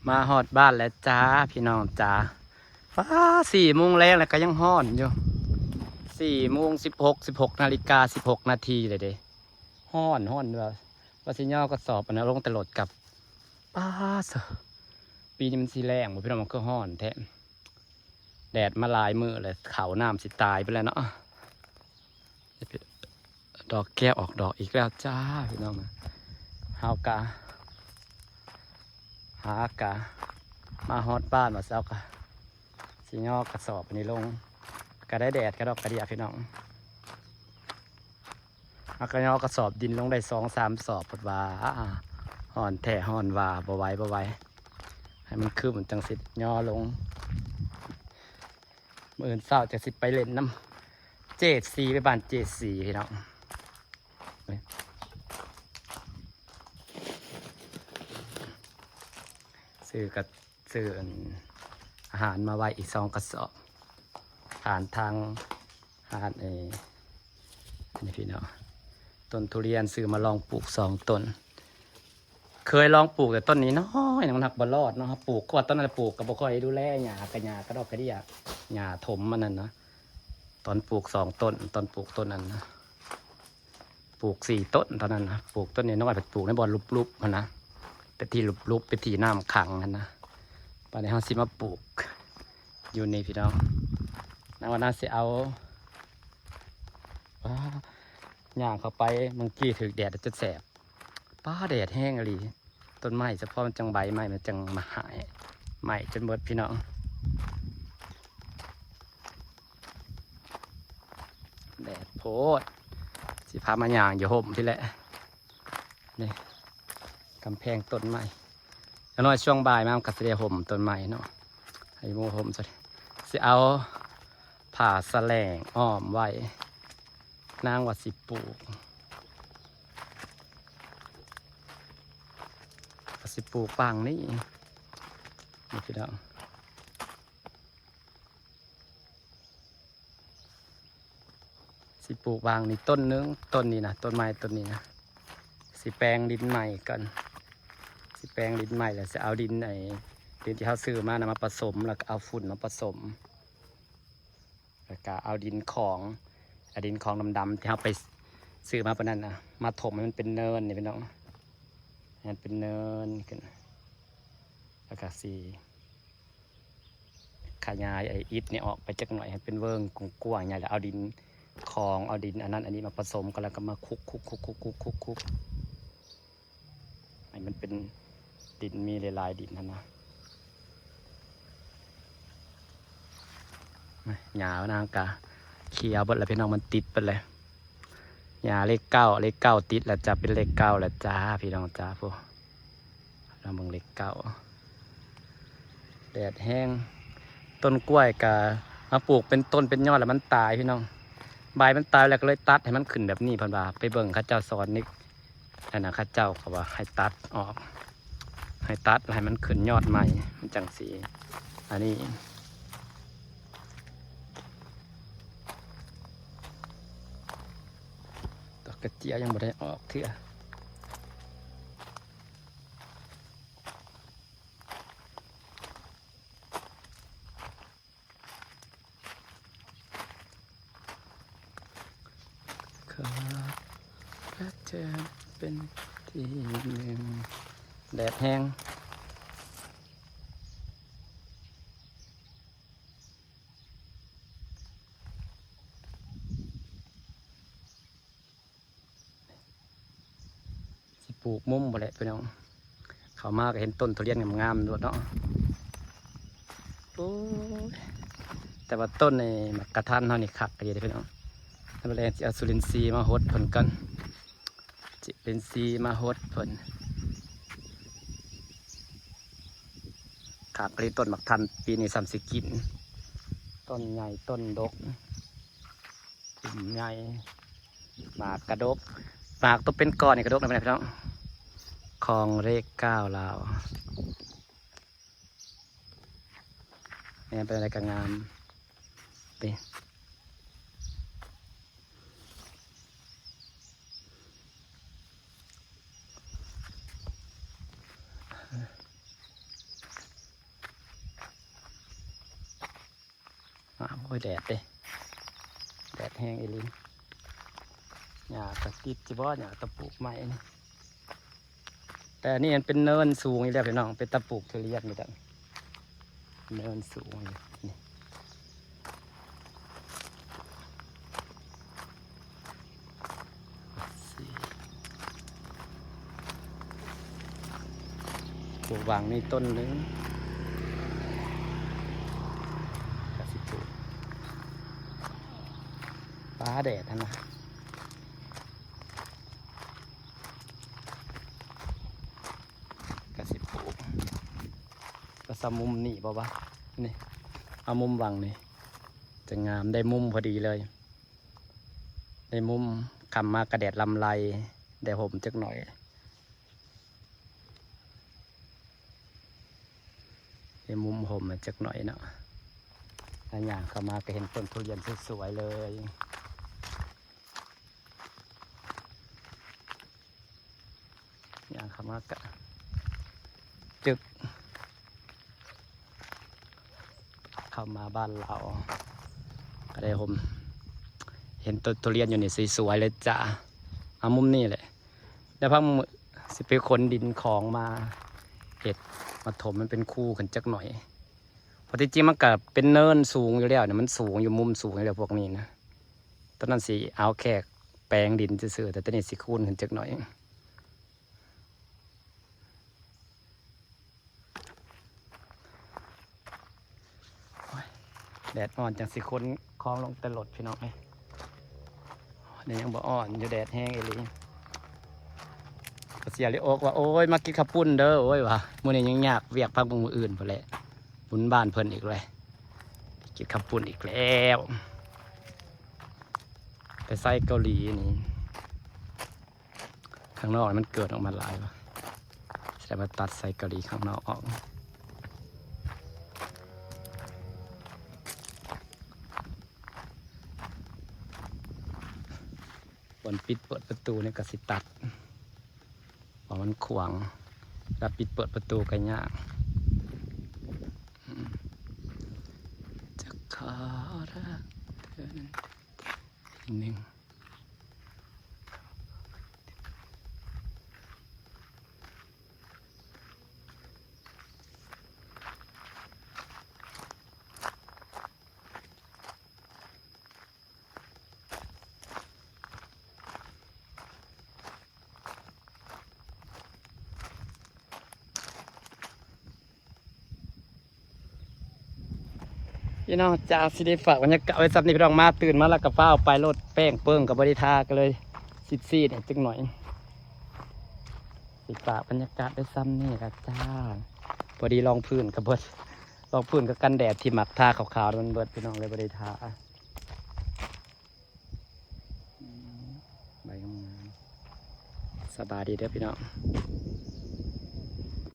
มาฮอดบ้านแล้วจ้าพี่น้องจ้าฟ้า4 โมงแรงแล้วก็ยังฮ้อนอยู่4 โมง 16 นาฬิกา 16 นาทีเลยเด้ฮ้อนว่าสิย่อกระสอบอันนั้นลงแต่รถกับป้าสปีนี้มันสิแรงบ่พี่น้องมันก็ฮ้อนแท้แดดมาหลายมื้อเลยเขาน้ำสิตายไปแล้วเนาะดอกแก้วออกดอกอีกแล้วจ้าพี่น้องเฮากะหากะมาฮอดบ้านมาเช้ากะสิย่อกระสอบอันนี้ลงก็ได้แดดก็ดอกกระเดียพี่น้องเอากระย่อกระสอบดินลงได้2-3 สอบปดว่าห่อนแท่ห่อนว่าบ่ไหวให้มันคืบมันจังสิย่อลงมื้ออื่นเช้าจะสิไปเล่นน้ำเจดซีไปบ้านเจดซีพี่น้องซื้ออาหารมาไว้อีก2 กระสอบผ่านทางนี่พี่น้องต้นทุเรียนซื้อมาลองปลูก2 ต้นเคยลองปลูกแต่ต้นนี้น้อยมันหักบ่รอดเนาะปลูกก็ต้นนั้นปลูกกับบ่ค่อยดูแลหญ้ากระดอกกระเดี่ยหญ้าถมมันนั่นนะตอนปลูก2 ต้นตอนปลูกต้นนั้นนะปลูก4 ต้นตอนนั้นนะปลูกต้นนี้น้อยไปปลูกในบ่อลุบๆมันนะเป็นที่ลุบๆเป็นที่น้ำขังกันนะตอนนี้เราสิมาปลูกอยู่นี่พี่น้องในวันนั้นสิเอาย่างเข้าไปบางทีถือแดดจะแสบป้าแดดแห้งอะไรต้นไม้เฉพาะมันจังใบไม้มันจังมาหายใหม่จนหมดพี่น้องแดดโพดสิพามาย่างอยู่ห่มที่แหละนี่กำแพงต้นไม้แล้วน้อยช่วงบ่ายมากัดเสียห่มต้นไม้เนาะให้โมห่มสิเอาผ่าแสลงอ้อมไว้นางว่าสิปลูกปางนี่พี่น้องสิปลูกบางนี่ต้นนึงต้นนี้นะต้นไม้ต้นนี้นะสิแปลงดินใหม่ก่อนสิแปลงดินใหม่แล้วจะเอาดินดินที่เขาซื้อมานะมาผสมแล้วก็เอาฝุ่นมาผสมแล้วก็เอาดินของดำๆที่เขาไปซื้อมาปนนั้นนะมาถมให้มันเป็นเนินนี่พี่น้องมันเป็นเนินขึ้นแล้วก็ขยายอิฐนี่ออกไปจักหน่อยให้เป็นเวิ้งกว้างๆใหญ่แล้วเอาดินเอาดินอันนั้นอันนี้มาผสมกันแล้วก็มาคุกให้มันเป็นดินมีหลายๆดินนะหญ้านางกะเขียวเบิดแล้วพี่น้องมันติดไปเลยหญ้าเลข 9ติดแล้วจะเป็นเลข 9แล้วจ้าพี่น้องจ้าพวกเราเบิ่งเลข 9แดดแห้งต้นกล้วยกะมาปลูกเป็นต้นเป็นยอดแล้วมันตายพี่น้องใบมันตายแล้วก็เลยตัดให้มันขึ้นแบบนี้พันบาไปเบิ่งข้าเจ้าสอนนิกนั่นนะข้าเจ้าเขาว่าให้ตัดออกให้ตัดให้มันขึ้นยอดใหม่มันจังสีอันนี้ดอกกระเจียวยังไม่ได้ออกเถื่อก็จะเป็นที่หนึ่งแดดแห้งสิปลูกมุมบ่แหละพี่น้องเขามาก็เห็นต้นทุเรียนงามๆด้วยเนาะโอ้ยแต่ว่าต้นในมักกะทันเท่านี้คักกันอยู่พี่น้องนั่นแหละจะเอาสุรินทรีย์มาหดผลกันจะเป็นซีมาหดผลขาดกรีต้นมักทันปีนี้30 กินต้นใหญ่ต้นดกต้นใหญ่หมากกระดกหมากต้องเป็นก้อนนี่กระดกนะพี่น้องคลองเลข 9ลาวนี่เป็นอะไรกันงามไป อ้ยแดดเด้แดดแห้งอีหลีหญ้ากระติดจิบ่หญ้าตะปลูกใหม่นี่แต่อันนี่มันเป็นเนินสูงอีแล้วพี่น้องเป็นตะปลูกทุเรียนนี่ดังเนินสูงนี่ปลูกวางนี่ต้นนึงกระสิปลูกฟ้าแดดนะกระสิปลูกกระสมุมนี่บ่วะนี่เอามุมวังนี่จะงามได้มุมพอดีเลยได้มุมคำมากระแดดลำไรได้ห่มจักหน่อยได้มุมห่มจักหน่อยเนาะถ้าอย่างเข้ามาก็เห็นต้นทุเรียนสวยๆเลยอย่างเข้ามาก็จึกเข้ามาบ้านเราก็ได้ผมเห็นต้นทุเรียนอยู่นี่สวยๆเลยจ้ะเอามุมนี่แหละแล้วพักสิไปขนดินของมาเห็ดมาถมมันเป็นคู่กันจักหน่อยเพราะที่จริงมันก็เป็นเนินสูงอยู่แล้วเนี่ยมันสูงอยู่มุมสูงอยู่แล้วพวกนี้นะตอนนั้นสิเอาแค่แปลงดินซื่อๆแต่ตอนนี้สิคูนกันจักหน่อยแดดอ่อนจังสิคนคลองลงแต่หลดพี่น้องเนี่ยยังบ่อ่อนอยู่แดดแห้งอีหลีก็เสียเลยอกว่าโอ้ยมากินข้าวปุ้นเด้อโอ้ยวะมื้อนี้ยังยากเวียกพักมืออื่นพอแหละบุญบ้านเพิ่นอีกเลยกินข้าวปุ้นอีกแล้วไปไส้เกาหลีนี่ข้างนอกมันเกิดออกมาหลายวะแต่มาตัดไส้เกาหลีข้างนอกออกบนปิดเปิดประตูเนี่ยก็สิตัดเพราะมันขวางแล้วปิดเปิดประตูกันยากจะขอรักเธอทีหนึ่งพี่น้องจ้าสิได้ฝากบรรยากาศไว้สับนี่พี่น้องมาตื่นมาแล้วกับฟ้าไปรถแป้งเปิ้งกับบริทากันเลยซีดเนี่ยจึงหน่อยสิฝากบรรยากาศไว้ซ้ำนี่ละจ้าพอดีลองพื้นกับเบิดลองพื้นกับกันแดดที่หมักทาขาวๆมันเบิดพี่น้องเลยบริทาใบงามสบายดีเด้อพี่น้อง